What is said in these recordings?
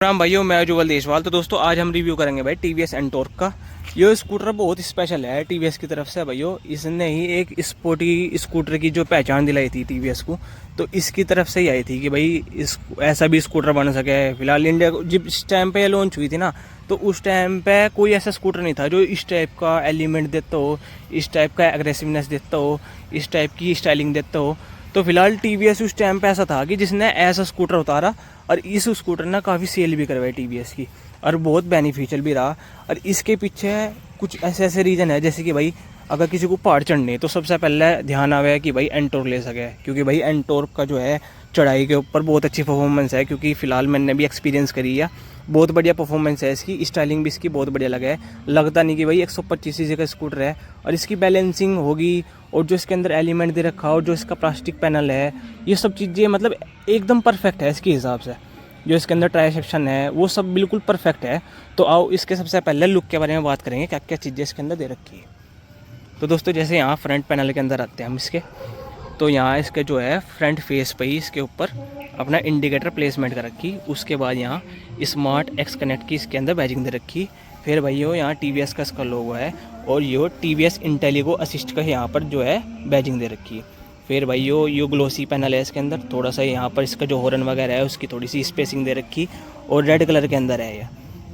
राम भाइयों, मैं जुगल देशवाल। तो दोस्तों आज हम रिव्यू करेंगे भाई टीवीएस एंटॉर्क का। ये स्कूटर बहुत स्पेशल है टीवीएस की तरफ से भाइयों। इसने ही एक स्पोर्टी स्कूटर की जो पहचान दिलाई थी टीवीएस को, तो इसकी तरफ से ही आई थी कि भाई इस ऐसा भी स्कूटर बन सके। फिलहाल इंडिया को जब इस टाइम पे लॉन्च हुई थी ना, तो उस टाइम पे कोई ऐसा स्कूटर नहीं था जो इस टाइप का एलिमेंट देता हो, इस टाइप का एग्रेसिवनेस देता हो, इस टाइप की स्टाइलिंग देता हो। तो फिलहाल टीवीएस उस टाइम पे ऐसा था कि जिसने ऐसा स्कूटर उतारा और इस स्कूटर ने काफ़ी सेल भी करवाई टीवीएस की, और बहुत बेनिफिशियल भी रहा। और इसके पीछे कुछ ऐसे ऐसे रीज़न है, जैसे कि भाई अगर किसी को पहाड़ चढ़ने तो सबसे पहले ध्यान आवे कि भाई एंटॉर्क ले सके, क्योंकि भाई एंटॉर्क का जो है चढ़ाई के ऊपर बहुत अच्छी परफॉर्मेंस है। क्योंकि फ़िलहाल मैंने भी एक्सपीरियंस करी है, बहुत बढ़िया परफॉर्मेंस है इसकी। स्टाइलिंग भी इसकी बहुत बढ़िया लगा है, लगता नहीं कि भाई 125 सीसी का स्कूटर है। और इसकी बैलेंसिंग होगी, और जो इसके अंदर एलिमेंट दे रखा और जो इसका प्लास्टिक पैनल है, ये सब चीज़ें मतलब एकदम परफेक्ट है इसके हिसाब से। जो इसके अंदर टायर सेक्शन है वो सब बिल्कुल परफेक्ट है। तो आओ इसके सबसे पहले लुक के बारे में बात करेंगे, क्या क्या चीज़ें इसके अंदर दे रखी है। तो दोस्तों जैसे यहाँ फ्रंट पैनल के अंदर आते हैं हम इसके, तो यहाँ इसके जो है फ्रंट फेस पे ही इसके ऊपर अपना इंडिकेटर प्लेसमेंट कर रखी। उसके बाद यहाँ स्मार्ट एक्स कनेक्ट की इसके अंदर बैजिंग दे रखी। फिर भाई यो यहाँ टीवीएस का इसका लोगो है, और यो टीवीएस इंटेलिगो असिस्ट का यहाँ पर जो है बैजिंग दे रखी है। फिर भाई यो ग्लोसी पैनल है इसके अंदर, थोड़ा सा यहाँ पर इसका जो हॉर्न वगैरह है उसकी थोड़ी सी स्पेसिंग दे रखी, और रेड कलर के अंदर है ये।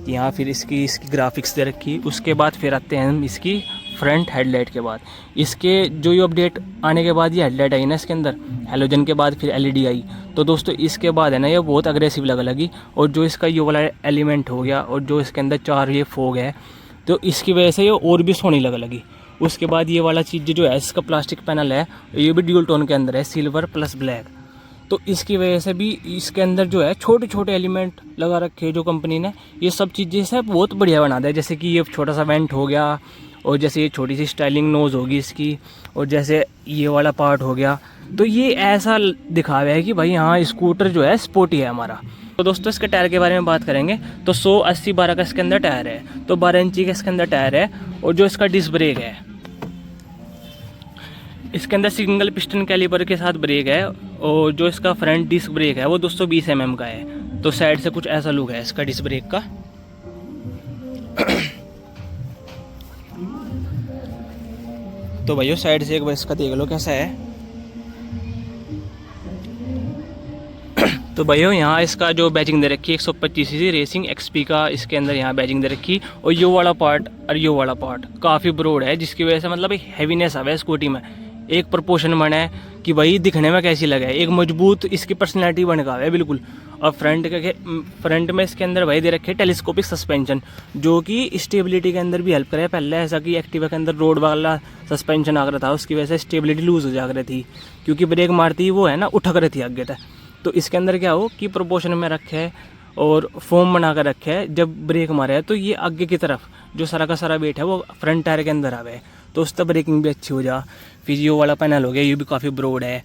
यहाँ फिर इसकी ग्राफिक्स दे रखी। उसके बाद फिर आते हैं हम इसकी फ्रंट हेडलाइट के बाद। इसके जो ये अपडेट आने के बाद ये हेडलाइट आई ना इसके अंदर, हेलोजन के बाद फिर एलईडी आई। तो दोस्तों इसके बाद है ना ये बहुत अग्रेसिव लगी। और जो इसका ये वाला एलिमेंट हो गया, और जो इसके अंदर चार ये फोग है, तो इसकी वजह से ये और भी सोनी लगी। उसके बाद ये वाला चीज़ जो है इसका प्लास्टिक पैनल है, ये भी ड्यूल टोन के अंदर है, सिल्वर प्लस ब्लैक। तो इसकी वजह से भी इसके अंदर जो है छोटे छोटे एलिमेंट लगा रखे जो कंपनी ने, ये सब चीज़ें से बहुत बढ़िया बना दिया। जैसे कि ये छोटा सा वेंट हो गया, और जैसे ये छोटी सी स्टाइलिंग नोज़ होगी इसकी, और जैसे ये वाला पार्ट हो गया। तो ये ऐसा दिखावा है कि भाई हाँ स्कूटर जो है स्पोर्टी है हमारा। तो दोस्तों इसके टायर के बारे में बात करेंगे तो 100/80/12 का इसके अंदर टायर है, तो 12 इंची का इसके अंदर टायर है। और जो इसका डिस्क ब्रेक है, इसके अंदर सिंगल पिस्टन कैलिपर के साथ ब्रेक है। और जो इसका फ्रंट डिस्क ब्रेक है वो 220 mm का है। तो साइड से कुछ ऐसा लुक है इसका डिस्क ब्रेक का। तो भाइयों साइड से एक बार इसका देख लो कैसा है। तो भाइयों यहाँ इसका जो बैजिंग दे रखी है 125 सीसी रेसिंग एक्सपी का इसके अंदर यहाँ बैजिंग दे रखी। और यो वाला पार्ट और यो वाला पार्ट काफ़ी ब्रॉड है, जिसकी वजह से मतलब एक हैवीनेस आवे स्कूटी में, एक प्रपोर्शन बना है कि भाई दिखने में कैसी लगे, एक मजबूत इसकी पर्सनैलिटी बन गया है बिल्कुल। और फ्रंट में इसके अंदर भाई दे रखे टेलीस्कोपिक सस्पेंशन, जो कि स्टेबिलिटी के अंदर भी हेल्प करे। पहले ऐसा कि एक्टिवा के अंदर रोड वाला सस्पेंशन आ रहा था, उसकी वजह से स्टेबिलिटी लूज हो जा रही थी, क्योंकि ब्रेक मारती वो है ना उठक रही थी आगे तक। तो इसके अंदर क्या हो कि प्रोपोर्शन में रखे है और फॉर्म बना कर रखे है। जब ब्रेक मारे है तो ये आगे की तरफ जो सारा का सारा वेट है वो फ्रंट टायर के अंदर आवे, तो उसका ब्रेकिंग भी अच्छी हो जा। फिर ये वाला पैनल हो गया, ये भी काफ़ी ब्रॉड है।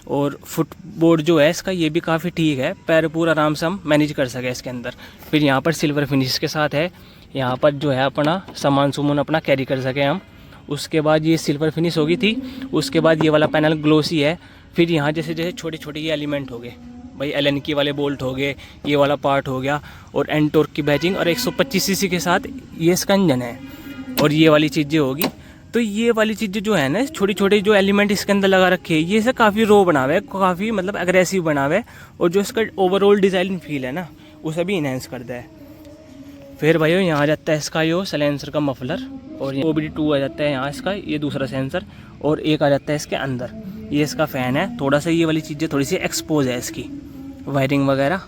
और फुटबोर्ड जो है इसका ये भी काफ़ी ठीक है, पैर पूरा आराम से हम मैनेज कर सके इसके अंदर। फिर यहाँ पर सिल्वर फिनिश के साथ है, यहाँ पर जो है अपना सामान सुमन अपना कैरी कर सके हम। उसके बाद ये सिल्वर फिनिश होगी थी। उसके बाद ये वाला पैनल ग्लोसी है। फिर यहाँ जैसे जैसे छोटे छोटे ये एलिमेंट हो गए भाई, एलन की वाले बोल्ट हो गए, ये वाला पार्ट हो गया, और एंटॉर्क की बैजिंग, और 125 सीसी के साथ ये इसका इंजन है, और ये वाली चीज़ें होगी। तो ये वाली चीज़ें जो है ना छोटी छोटी जो एलिमेंट इसके अंदर लगा रखे हैं, ये इसे काफ़ी रो बनावे, काफ़ी मतलब एग्रेसिव बनावे, और जो इसका ओवरऑल डिज़ाइन फील है ना उसे भी इन्हेंस करता है। फिर भाई यहाँ आ जाता है इसका यो सलेंसर का मफलर, और OBD2 आ जाता है यहाँ इसका, ये दूसरा सेंसर, और एक आ जाता है इसके अंदर ये इसका फ़ैन है। थोड़ा सा ये वाली चीज़ें थोड़ी सी एक्सपोज है इसकी वायरिंग वगैरह।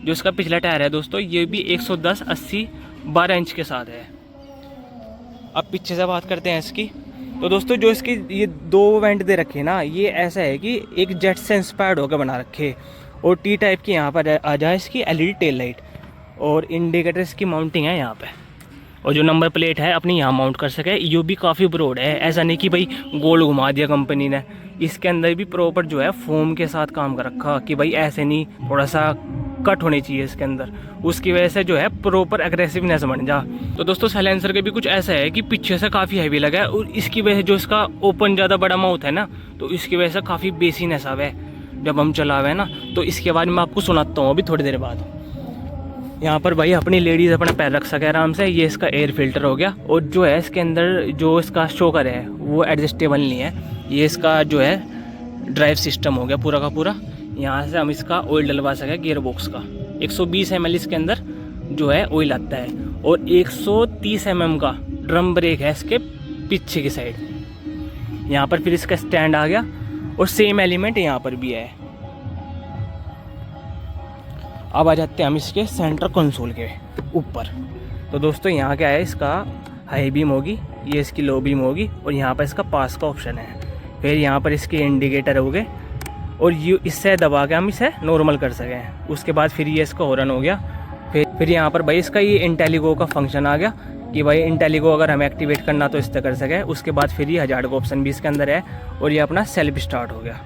जो इसका पिछला टायर है दोस्तों, ये भी 110/80/12 इंच के साथ है। अब पीछे से बात करते हैं इसकी। तो दोस्तों जो इसकी ये दो वेंट दे रखे ना, ये ऐसा है कि एक जेट से इंस्पायर्ड होकर बना रखे, और टी टाइप की यहाँ पर आ जाए इसकी LED टेल लाइट, और इंडिकेटर्स की माउंटिंग है यहाँ पे। और जो नंबर प्लेट है अपनी यहाँ माउंट कर सके। ये भी काफ़ी ब्रॉड है, ऐसा नहीं कि भाई गोल घुमा दिया कंपनी ने। इसके अंदर भी प्रॉपर जो है फोम के साथ काम कर रखा कि भाई ऐसे नहीं, थोड़ा सा कट होनी चाहिए इसके अंदर, उसकी वजह से जो है प्रॉपर एग्रेसिवनेस बन जा। तो दोस्तों साइलेंसर के भी कुछ ऐसा है कि पीछे से काफ़ी हैवी लगा है, और इसकी वजह से जो इसका ओपन ज़्यादा बड़ा माउथ है ना, तो इसकी वजह से काफ़ी बेसीनेस आवे जब हम चलावे ना। तो इसके बाद मैं आपको सुनाता हूँ अभी थोड़ी देर बाद। यहाँ पर भाई अपनी लेडीज़ अपना पैर रख सके आराम से। ये इसका एयर फिल्टर हो गया, और जो है इसके अंदर जो इसका शॉकर है वो एडजस्टेबल नहीं है। ये इसका जो है ड्राइव सिस्टम हो गया पूरा का पूरा। यहाँ से हम इसका ऑयल डलवा सकें गियर बॉक्स का। 120 ml इसके अंदर जो है ऑयल आता है, और 130 mm का ड्रम ब्रेक है इसके पीछे की साइड। यहाँ पर फिर इसका स्टैंड आ गया, और सेम एलिमेंट यहाँ पर भी है। अब आ जाते हैं हम इसके सेंटर कंसोल के ऊपर। तो दोस्तों यहाँ क्या है, इसका हाई बीम होगी, ये इसकी लो बीम होगी, और यहाँ पर इसका पास का ऑप्शन है। फिर यहाँ पर इसके इंडिकेटर हो गए, और ये इससे दबा के हम इसे नॉर्मल कर सकें। उसके बाद फिर ये इसका हॉर्न हो गया। फिर यहाँ पर भाई इसका ये इंटेलिगो का फंक्शन आ गया कि भाई इंटेलिगो अगर हमें एक्टिवेट करना तो इस तरह कर सकें। उसके बाद फिर ये हजार्ड का ऑप्शन भी इसके अंदर है, और ये अपना सेल्फ स्टार्ट हो गया।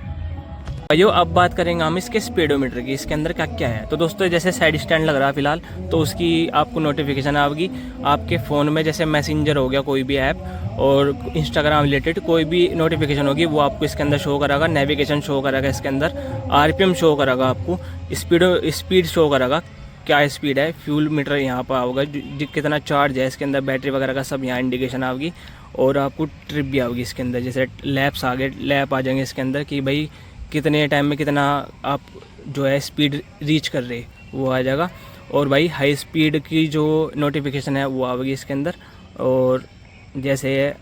भाइयों अब बात करेंगे हम इसके स्पीडोमीटर की, इसके अंदर क्या क्या है। तो दोस्तों जैसे साइड स्टैंड लग रहा है फिलहाल, तो उसकी आपको नोटिफिकेशन आएगी आपके फ़ोन में। जैसे मैसेंजर हो गया कोई भी ऐप, और इंस्टाग्राम रिलेटेड कोई भी नोटिफिकेशन होगी वो आपको इसके अंदर शो करेगा। नेविगेशन शो करेगा इसके अंदर, RPM शो करेगा आपको, स्पीड शो करेगा क्या स्पीड है, फ्यूल मीटर यहाँ पर होगा, कितना चार्ज है इसके अंदर, बैटरी वगैरह का सब यहाँ इंडिकेशन आएगी। और आपको ट्रिप भी आएगी इसके अंदर, जैसे लैप्स आ गए, लैप आ जाएंगे इसके अंदर कि भाई कितने टाइम में कितना आप जो है स्पीड रीच कर रहे वो आ जाएगा। और भाई हाई स्पीड की जो नोटिफिकेशन है वो आएगी इसके अंदर, और जैसे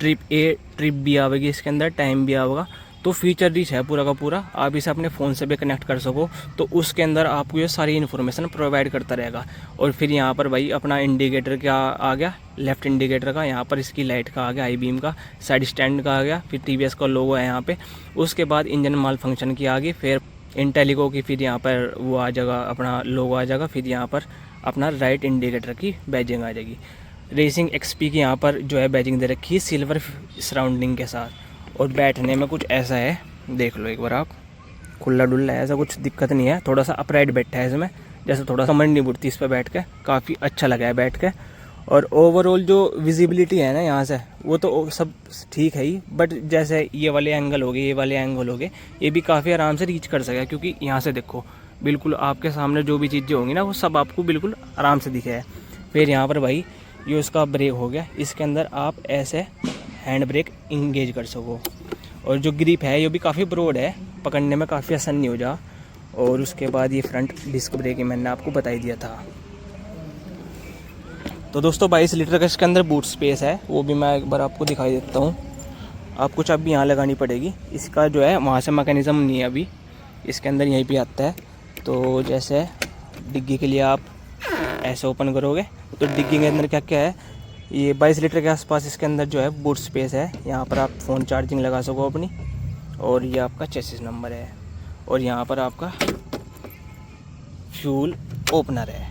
ट्रिप भी आएगी इसके अंदर, टाइम भी आएगा। तो फीचर रिच है पूरा का पूरा। आप इसे अपने फ़ोन से भी कनेक्ट कर सको, तो उसके अंदर आपको ये सारी इन्फॉर्मेशन प्रोवाइड करता रहेगा। और फिर यहाँ पर भाई अपना इंडिकेटर क्या आ गया, लेफ़्ट इंडिकेटर का, यहाँ पर इसकी लाइट का आ गया, आई बीम का, साइड स्टैंड का आ गया, फिर TVS का लोगो है यहाँ पे। उसके बाद इंजन माल फंक्शन की आ गई, फिर इंटेलिगो की, फिर यहाँ पर वो आ जाएगा अपना लोगो आ जाएगा, फिर यहाँ पर अपना राइट इंडिकेटर की बैजिंग आ जाएगी। रेसिंग XP की यहाँ पर जो है बैजिंग दे रखी है सिल्वर सराउंडिंग के साथ। और बैठने में कुछ ऐसा है, देख लो एक बार आप, खुला डुल्ला है, ऐसा कुछ दिक्कत नहीं है। थोड़ा सा अपराइट बैठा है इसमें, जैसे थोड़ा सा मन नहीं बुढ़ती इस पर बैठ के, काफ़ी अच्छा लगा है बैठ के। और ओवरऑल जो विजिबिलिटी है ना यहाँ से, वो तो सब ठीक है ही, बट जैसे ये वाले एंगल हो गए, ये वाले एंगल हो गए, ये भी काफ़ी आराम से रीच कर सके, क्योंकि यहाँ से देखो बिल्कुल आपके सामने जो भी चीज़ें होंगी ना वो सब आपको बिल्कुल आराम से दिखे है। फिर यहाँ पर भाई ये उसका ब्रेक हो गया, इसके अंदर आप ऐसे हैंड ब्रेक इंगेज कर सको। और जो ग्रिप है ये भी काफ़ी ब्रॉड है, पकड़ने में काफ़ी आसान नहीं हो जा। और उसके बाद ये फ्रंट डिस्क ब्रेक मैंने आपको बता ही दिया था। तो दोस्तों 22 लीटर का इसके अंदर बूट स्पेस है, वो भी मैं एक बार आपको दिखाई देता हूँ। आपको चाबी यहाँ लगानी पड़ेगी, इसका जो है वहाँ से मैकेनिज़्म नहीं है अभी, इसके अंदर यहीं पे आता है। तो जैसे डिग्गी के लिए आप ऐसे ओपन करोगे, तो डिग्गी के अंदर क्या क्या है, ये 22 लीटर के आसपास इसके अंदर जो है बूट स्पेस है। यहाँ पर आप फ़ोन चार्जिंग लगा सको अपनी, और ये आपका चेसिस नंबर है, और यहाँ पर आपका फ्यूल ओपनर है।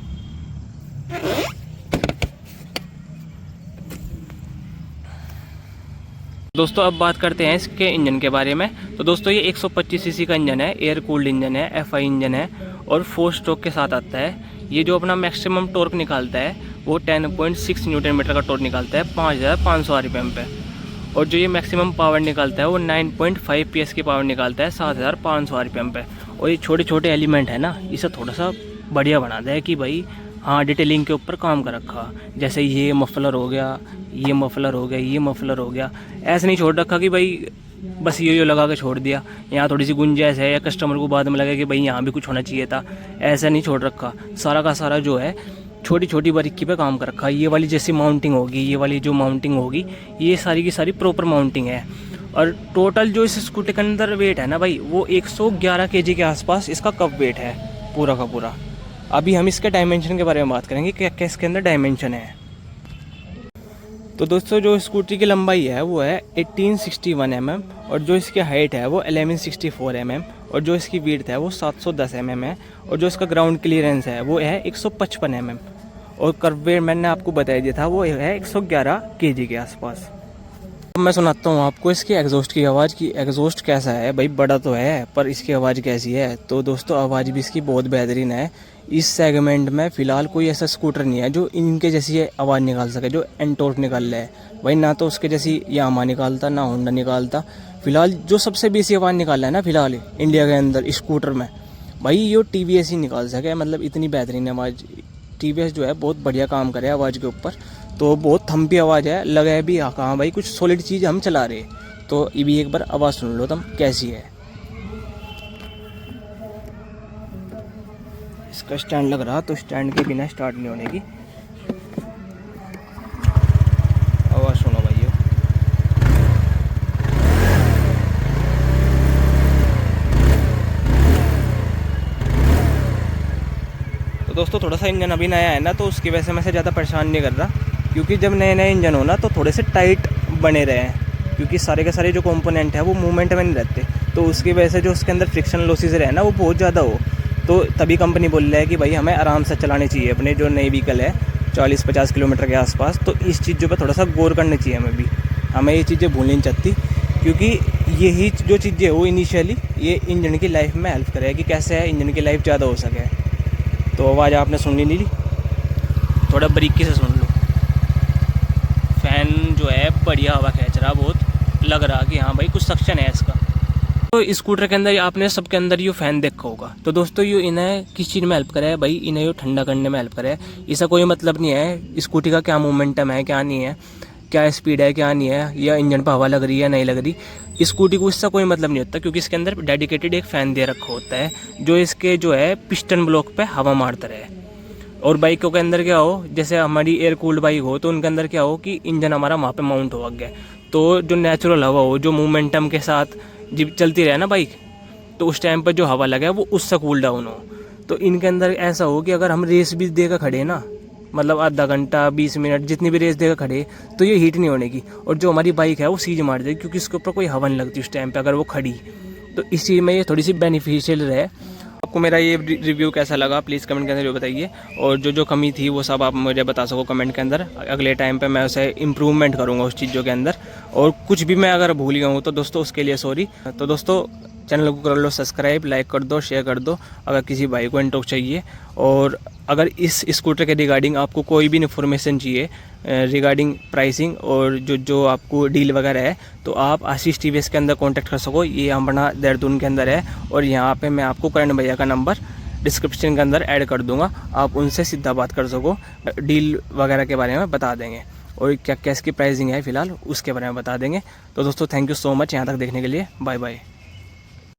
दोस्तों अब बात करते हैं इसके इंजन के बारे में। तो दोस्तों ये 125 सीसी का इंजन है, एयर कूल्ड इंजन है, FI इंजन है, और 4 स्ट्रोक के साथ आता है। ये जो अपना मैक्सिमम टॉर्क निकालता है वो 10.6 न्यूटन मीटर का टॉर्क निकालता है 5500 RPM पे। और जो ये मैक्सिमम पावर निकालता है वो 9.5 PS की पावर निकालता है 7500 RPM पे। और ये छोटे छोटे एलिमेंट है ना, इसे थोड़ा सा बढ़िया बनाता है कि भाई हाँ डिटेलिंग के ऊपर काम कर रखा। जैसे ये मफलर हो गया, ये मफलर हो गया, ये मफलर हो गया, ऐसे नहीं छोड़ रखा कि भाई बस ये लगा के छोड़ दिया, यहाँ थोड़ी सी गुंजाइश है या कस्टमर को बाद में लगे कि भाई यहाँ भी कुछ होना चाहिए था, ऐसा नहीं छोड़ रखा। सारा का सारा जो है छोटी छोटी बारीकी पे काम कर रखा। ये वाली जैसी माउंटिंग होगी, ये वाली जो माउंटिंग होगी, ये सारी की सारी प्रॉपर माउंटिंग है। और टोटल जो इस स्कूटर के अंदर वेट है ना भाई, वो 111 kg के आसपास इसका कप वेट है पूरा का पूरा। अभी हम इसके डायमेंशन के बारे में बात करेंगे, क्या क्या इसके अंदर डायमेंशन है। तो दोस्तों जो स्कूटी की लंबाई है वो है 1861 mm, और जो इसकी हाइट है वो 1164 mm, और जो इसकी विड्थ है वो 710 mm है, और जो इसका ग्राउंड क्लियरेंस है वो है 155 mm, और कर्व वेट मैंने आपको बता दिया था वो है 111 kg के आसपास। अब मैं सुनाता हूँ आपको इसकी एग्जॉस्ट की आवाज़ की। एग्जॉस्ट कैसा है भाई, बड़ा तो है पर इसकी आवाज़ कैसी है। तो दोस्तों आवाज़ भी इसकी बहुत बेहतरीन है। इस सेगमेंट में फ़िलहाल कोई ऐसा स्कूटर नहीं है जो इनके जैसी आवाज़ निकाल सके जो एंटॉर्क निकाल रहा है भाई। ना तो उसके जैसी यामा निकालता, ना होंडा निकालता। फ़िलहाल जो सबसे बेसी आवाज़ निकाल रहा है ना फ़िलहाल इंडिया के अंदर स्कूटर में, भाई यो TVS ही निकाल सके, मतलब इतनी बेहतरीन आवाज़। TVS जो है बहुत बढ़िया काम करे आवाज़ के ऊपर, तो बहुत थम्पी आवाज़ है, लगा है भी हाँ भाई कुछ सॉलिड चीज़ हम चला रहे। तो ये भी एक बार आवाज़ सुन लो तुम कैसी है। इसका स्टैंड लग रहा, तो स्टैंड के बिना स्टार्ट नहीं होने की। आवाज़ सुनो भाई। तो दोस्तों थोड़ा सा इंजन अभी नया है ना, तो उसकी वजह से मैं से ज़्यादा परेशान नहीं कर रहा, क्योंकि जब नए नए इंजन हो ना तो थोड़े से टाइट बने रहे हैं, क्योंकि सारे के सारे जो कंपोनेंट है वो मूवमेंट में नहीं रहते, तो उसकी वजह से जो उसके अंदर फ्रिक्शन लॉसेस रहे ना वो बहुत ज़्यादा हो। तो तभी कंपनी बोल रहा है कि भाई हमें आराम से चलानी चाहिए अपने जो नई व्हीकल है 40-50 किलोमीटर के आसपास। तो इस चीज़ों पर थोड़ा सा गौर करना चाहिए हमें भी, हमें ये चीज़ें भूलनी नहीं चाहती, क्योंकि यही जो चीज़ें वो इनिशियली ये इंजन की लाइफ में हेल्प करे कि कैसे है इंजन की लाइफ ज़्यादा हो सके। तो आवाज़ आपने सुन ली ली, थोड़ा बारीकी से सुन लो। फ़ैन जो है बढ़िया हवा खींच रहा, बहुत लग रहा कि हाँ भाई कुछ सक्शन है इसका। तो स्कूटर के अंदर आपने सबके अंदर ये फ़ैन देखा होगा। तो दोस्तों ये इन्हें किस चीज़ में हेल्प करे भाई, इन्हें ये ठंडा करने में हेल्प करे। इसका कोई मतलब नहीं है स्कूटी का क्या मोमेंटम है क्या नहीं है, क्या स्पीड है क्या नहीं है, या इंजन पर हवा लग रही है नहीं लग रही। स्कूटी को इससे कोई मतलब नहीं होता, क्योंकि इसके अंदर डेडिकेटेड एक फ़ैन दे रखा होता है जो इसके जो है पिस्टन ब्लॉक पे हवा मारता रहे। और बाइकों के अंदर क्या हो, जैसे हमारी एयर कूल्ड बाइक हो तो उनके अंदर क्या हो कि इंजन हमारा वहाँ पे माउंट हो गया, तो जो नेचुरल हवा हो जो मोमेंटम के साथ जब चलती रहे ना बाइक, तो उस टाइम पर जो हवा लगे वो उससे कूल डाउन हो। तो इनके अंदर ऐसा हो कि अगर हम रेस भी देकर खड़े ना, मतलब आधा घंटा 20 मिनट जितनी भी रेस देकर खड़े, तो ये हीट नहीं होने की, और जो हमारी बाइक है वो सीज मार देगी, क्योंकि इसके ऊपर कोई हवा नहीं लगती उस टाइम पे अगर वो खड़ी। तो इस चीज़ में ये थोड़ी सी बेनिफिशियल रहे। आपको मेरा ये रिव्यू कैसा लगा प्लीज़ कमेंट के अंदर जो बताइए, और जो कमी थी वो सब आप मुझे बता सको कमेंट के अंदर। अगले टाइम पे मैं उसे इम्प्रूवमेंट करूँगा उस चीज़ों के अंदर, और कुछ भी मैं अगर भूल गया हूँ तो दोस्तों उसके लिए सॉरी। तो दोस्तों चैनल को कर लो सब्सक्राइब, लाइक कर दो, शेयर कर दो अगर किसी भाई को एंटॉक चाहिए। और अगर इस स्कूटर के रिगार्डिंग आपको कोई भी इन्फॉर्मेशन चाहिए रिगार्डिंग प्राइसिंग और जो आपको डील वगैरह है, तो आप आशीष TVS के अंदर कांटेक्ट कर सको। ये हमारा देहरादून के अंदर है, और यहाँ पे मैं आपको करण भैया का नंबर डिस्क्रिप्शन के अंदर ऐड कर दूंगा, आप उनसे सीधा बात कर सको, डील वगैरह के बारे में बता देंगे, और क्या क्या इसकी प्राइसिंग है फ़िलहाल उसके बारे में बता देंगे। तो दोस्तों थैंक यू सो मच यहाँ तक देखने के लिए, बाय बाय।